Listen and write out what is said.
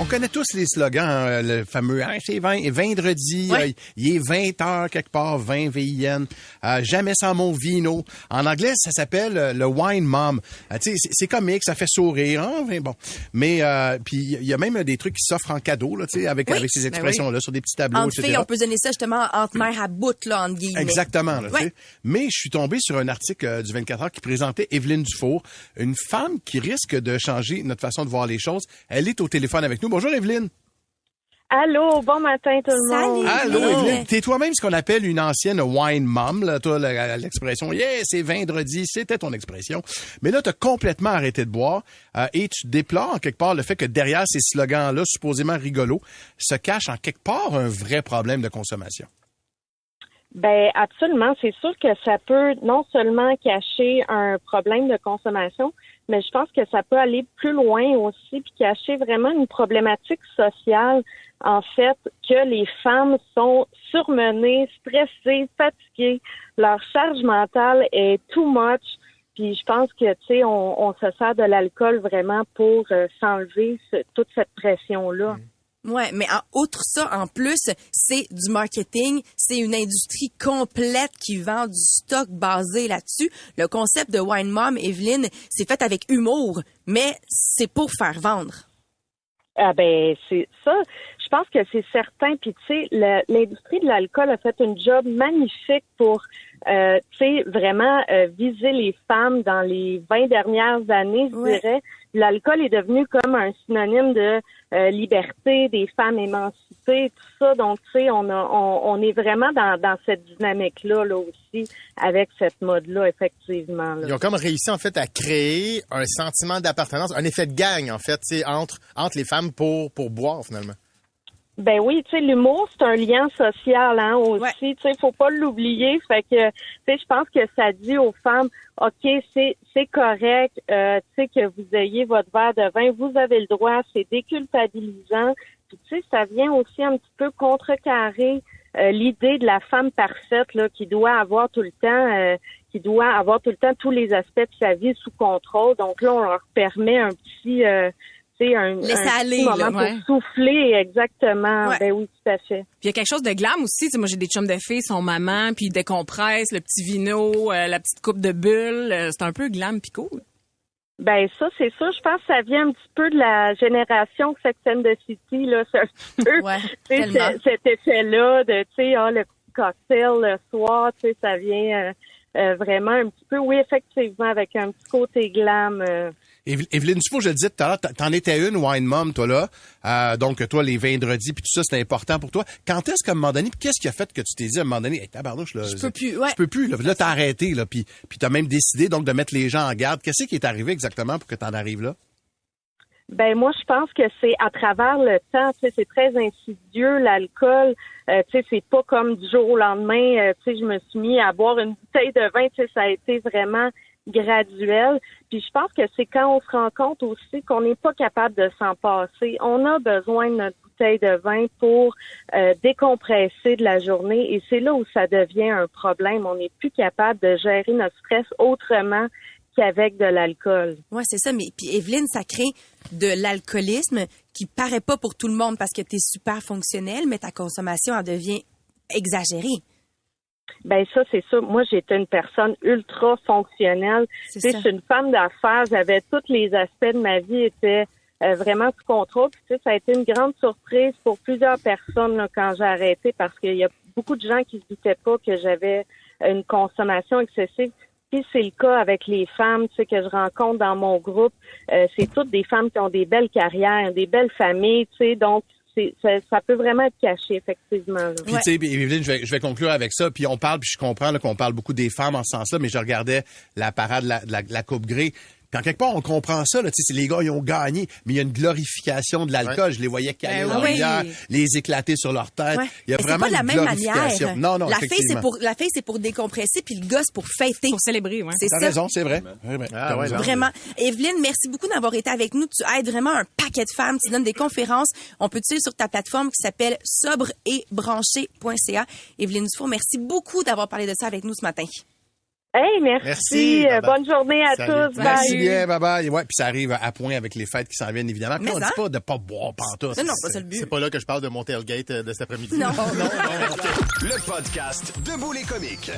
On connaît tous les slogans, hein, le fameux « c'est vendredi, il est 20 heures quelque part, 20 VIN, jamais sans mon vino ». En anglais, ça s'appelle le wine mom. Tu sais, c'est comique, ça fait sourire, hein, bon. Mais puis il y a même des trucs qui s'offrent en cadeau là, tu sais, avec ces expressions-là sur des petits tableaux, entre etc. filles, on peut donner ça justement entre mère à bout, là, entre guillemets. Exactement. Là, tu sais. Mais je suis tombé sur un article du 24 heures qui présentait Evelyne Dufour, une femme qui risque de changer notre façon de voir les choses. Elle est au téléphone avec nous. Bonjour Evelyne. Allô, bon matin tout le monde. Allô Evelyne. T'es toi-même ce qu'on appelle une ancienne wine mom. Là, toi, l'expression « yeah, c'est vendredi », c'était ton expression. Mais là, t'as complètement arrêté de boire et tu déplores en quelque part le fait que derrière ces slogans-là, supposément rigolos, se cache en quelque part un vrai problème de consommation. Ben absolument, c'est sûr que ça peut non seulement cacher un problème de consommation, mais je pense que ça peut aller plus loin aussi puis cacher vraiment une problématique sociale, en fait, que les femmes sont surmenées, stressées, fatiguées, leur charge mentale est too much. Puis je pense que, tu sais, on se sert de l'alcool vraiment pour s'enlever toute cette pression-là. Ouais, mais outre ça, en plus, c'est du marketing, c'est une industrie complète qui vend du stock basé là-dessus. Le concept de Wine Mom, Evelyne, c'est fait avec humour, mais c'est pour faire vendre. Ah ben c'est ça. Je pense que c'est certain. Puis tu sais, l'industrie de l'alcool a fait un job magnifique pour, tu sais, vraiment viser les femmes dans les 20 dernières années, je dirais. L'alcool est devenu comme un synonyme de liberté, des femmes émancipées, tout ça. Donc, tu sais, on est vraiment dans cette dynamique-là là aussi, avec cette mode-là, effectivement. Là. Ils ont comme réussi, en fait, à créer un sentiment d'appartenance, un effet de gang, en fait, tu sais, entre les femmes pour boire, finalement. Ben oui, tu sais, l'humour, c'est un lien social, hein, aussi. Tu sais, faut pas l'oublier. Fait que, tu sais, je pense que ça dit aux femmes, OK, c'est correct, tu sais, que vous ayez votre verre de vin, vous avez le droit, c'est déculpabilisant. Puis, tu sais, ça vient aussi un petit peu contrecarrer l'idée de la femme parfaite, là, qui doit avoir tout le temps tous les aspects de sa vie sous contrôle. Donc là, on leur permet un petit un aller, moment là, pour souffler, exactement. Ouais. Ben oui, tout à fait. Puis il y a quelque chose de glam aussi. Tu sais, moi, j'ai des chums de filles, son maman, puis ils décompressent, le petit vino, la petite coupe de bulles. C'est un peu glam pis cool. Ben ça, c'est ça. Je pense que ça vient un petit peu de la génération Sex and the City, là. C'est un petit peu cet effet-là de, tu sais, le cocktail le soir, tu sais, ça vient vraiment un petit peu, oui, effectivement, avec un petit côté glam. Evelyne Dufour, je le disais tout à l'heure, t'en étais une wine mom, toi, là. Donc, toi, les vendredis, puis tout ça, c'était important pour toi. Quand est-ce qu'à un moment donné, puis qu'est-ce qui a fait que tu t'es dit à un moment donné, hey, tabarnouche, là, je peux plus, là, t'as arrêté, là, puis t'as même décidé, donc, de mettre les gens en garde. Qu'est-ce qui est arrivé exactement pour que t'en arrives là? Ben moi, je pense que c'est à travers le temps, tu sais, c'est très insidieux, l'alcool, tu sais, c'est pas comme du jour au lendemain, tu sais, je me suis mis à boire une bouteille de vin, tu sais, ça a été vraiment graduel. Puis je pense que c'est quand on se rend compte aussi qu'on n'est pas capable de s'en passer. On a besoin de notre bouteille de vin pour décompresser de la journée et c'est là où ça devient un problème. On n'est plus capable de gérer notre stress autrement qu'avec de l'alcool. Ouais, c'est ça. Mais puis Evelyne, ça crée de l'alcoolisme qui paraît pas pour tout le monde parce que tu es super fonctionnel, mais ta consommation en devient exagérée. Ben ça, c'est ça. Moi, j'étais une personne ultra fonctionnelle. Je suis une femme d'affaires. J'avais tous les aspects de ma vie étaient vraiment sous contrôle. Puis, tu sais, ça a été une grande surprise pour plusieurs personnes là, quand j'ai arrêté parce qu'il y a beaucoup de gens qui se doutaient pas que j'avais une consommation excessive. Puis c'est le cas avec les femmes, tu sais, que je rencontre dans mon groupe. C'est toutes des femmes qui ont des belles carrières, des belles familles, tu sais, donc ça peut vraiment être caché, effectivement. Là. Puis, tu sais, Evelyne, je vais conclure avec ça. Puis, on parle, puis je comprends là, qu'on parle beaucoup des femmes en ce sens-là, mais je regardais la parade de la Coupe Grey. Puis, en quelque part, on comprend ça. Là, tu sais, les gars, ils ont gagné, mais il y a une glorification de l'alcool. Je les voyais caler dans rivière, les éclater sur leur tête. Ouais. Il y a mais vraiment c'est pas une la même glorification. manière. Non, la fille, c'est pour décompresser, puis le gars, c'est pour fêter. Pour célébrer, ouais. C'est T'as ça. raison, c'est vrai. Ah, ouais, Vraiment. Evelyne, merci beaucoup d'avoir été avec nous. Tu aides vraiment un paquet de femmes. Tu donnes des conférences. On peut te suivre sur ta plateforme qui s'appelle sobreetbranché.ca. Evelyne Dufour, merci beaucoup d'avoir parlé de ça avec nous ce matin. Hey, merci. Merci, bye-bye. Bonne journée à Salut. tous. Bye. Merci bien, bye-bye. Ouais, puis ça arrive à point avec les fêtes qui s'en viennent, évidemment. Puis Mais on dit ça. pas de pas boire pantoute. Non, pas ça le but. C'est pas là que je parle de mon tailgate de cet après-midi. Non. Le podcast Debout les comiques.